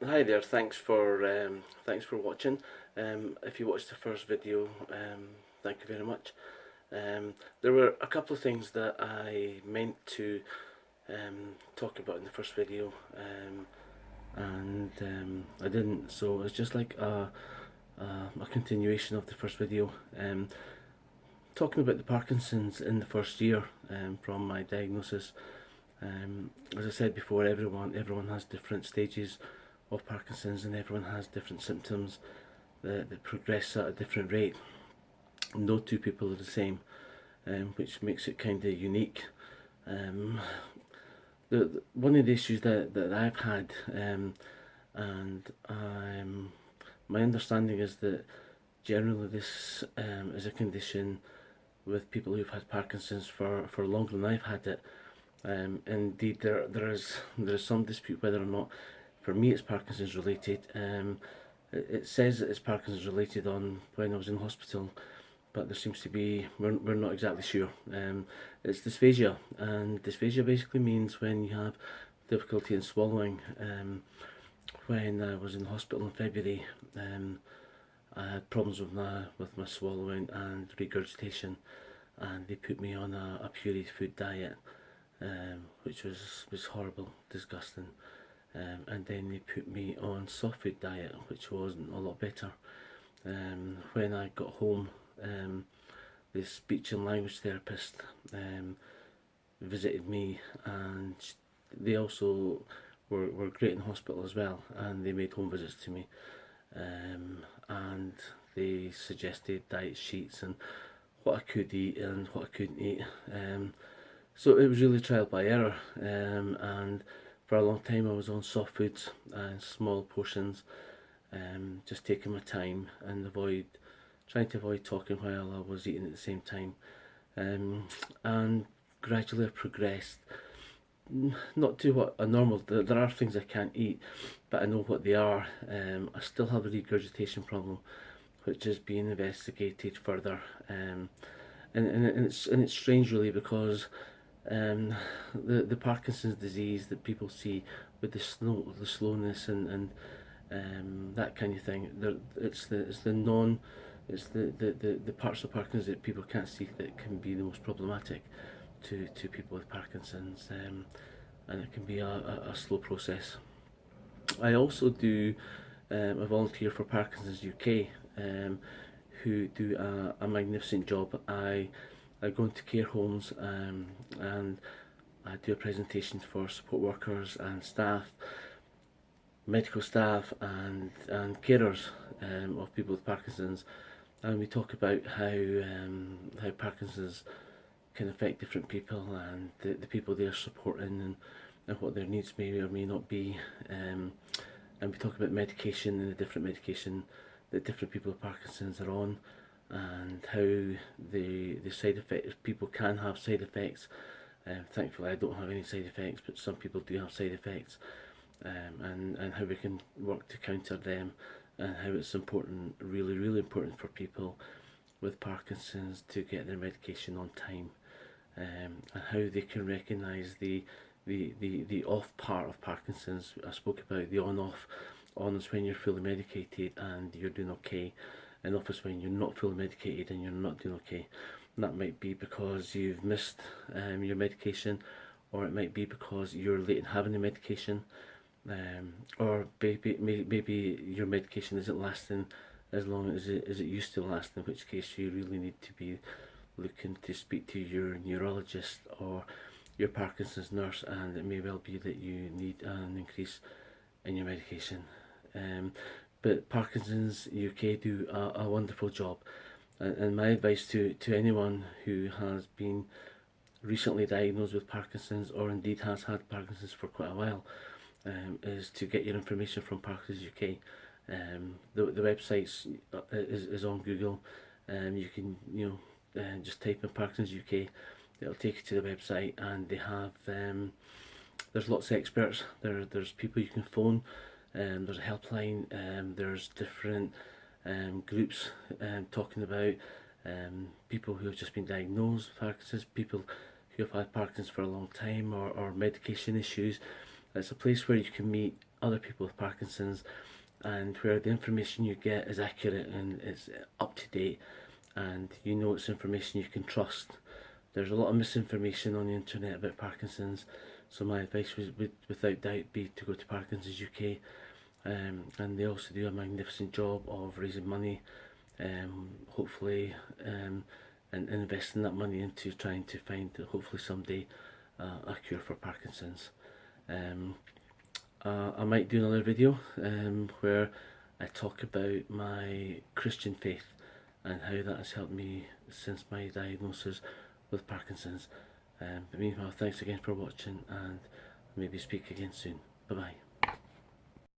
Hi there, thanks for watching. If you watched the first video, thank you very much. There were a couple of things that I meant to talk about in the first video, and I didn't. So it's just like a continuation of the first video, talking about the Parkinson's in the first year from my diagnosis. As I said before, everyone has different stages of Parkinson's, and everyone has different symptoms that progress at a different rate. No two people are the same, which makes it kind of unique. Um, One of the issues that I've had, and my understanding is that generally this is a condition with people who've had Parkinson's for longer than I've had it. Indeed, there is some dispute whether or not, for me, it's Parkinson's related. It says that it's Parkinson's related on when I was in hospital, but there seems to be we're not exactly sure. It's dysphagia, and dysphagia basically means when you have difficulty in swallowing. When I was in hospital in February, I had problems with my swallowing and regurgitation, and they put me on a pureed food diet, which was horrible, disgusting. And then they put me on soft food diet, which wasn't a lot better. When I got home, the speech and language therapist visited me, and they also were great in hospital as well, and they made home visits to me, and they suggested diet sheets and what I could eat and what I couldn't eat. So it was really trial by error, and for a long time I was on soft foods and small portions, just taking my time and trying to avoid talking while I was eating at the same time. And gradually I've progressed, not to what a normal, there are things I can't eat, but I know what they are. I still have a regurgitation problem, which is being investigated further. And it's strange really, because the Parkinson's disease that people see with the slowness and that kind of thing. It's the parts of Parkinson's that people can't see that can be the most problematic to people with Parkinson's, and it can be a slow process. I also do a volunteer for Parkinson's UK, who do a magnificent job. I go into care homes, and I do a presentation for support workers and staff, medical staff, and carers of people with Parkinson's, and we talk about how Parkinson's can affect different people, and the people they're supporting, and what their needs may or may not be. And we talk about medication and the different medication that different people with Parkinson's are on, and how the side effects, people can have side effects. Thankfully I don't have any side effects, but some people do have side effects, and how we can work to counter them, and how it's important, really, really important for people with Parkinson's to get their medication on time, and how they can recognise the off part of Parkinson's. I spoke about the on-off. On is when you're fully medicated and you're doing okay, and off is when you're not fully medicated and you're not doing okay. And that might be because you've missed your medication, or it might be because you're late in having the medication, or maybe your medication isn't lasting as long as it used to last, in which case you really need to be looking to speak to your neurologist or your Parkinson's nurse, and it may well be that you need an increase in your medication. But Parkinson's UK do a wonderful job, and my advice to anyone who has been recently diagnosed with Parkinson's, or indeed has had Parkinson's for quite a while, is to get your information from Parkinson's UK. The website is on Google. You can just type in Parkinson's UK. It'll take you to the website, and they have there's lots of experts. There's people you can phone. There's a helpline. There's different groups talking about people who have just been diagnosed with Parkinson's, people who have had Parkinson's for a long time, or medication issues. It's a place where you can meet other people with Parkinson's, and where the information you get is accurate and it's up to date, and you know it's information you can trust. There's a lot of misinformation on the internet about Parkinson's, so my advice would without doubt be to go to Parkinson's UK, and they also do a magnificent job of raising money, hopefully, and investing that money into trying to find, hopefully someday, a cure for Parkinson's. I might do another video where I talk about my Christian faith and how that has helped me since my diagnosis with Parkinson's. But meanwhile, thanks again for watching, and maybe speak again soon. Bye bye.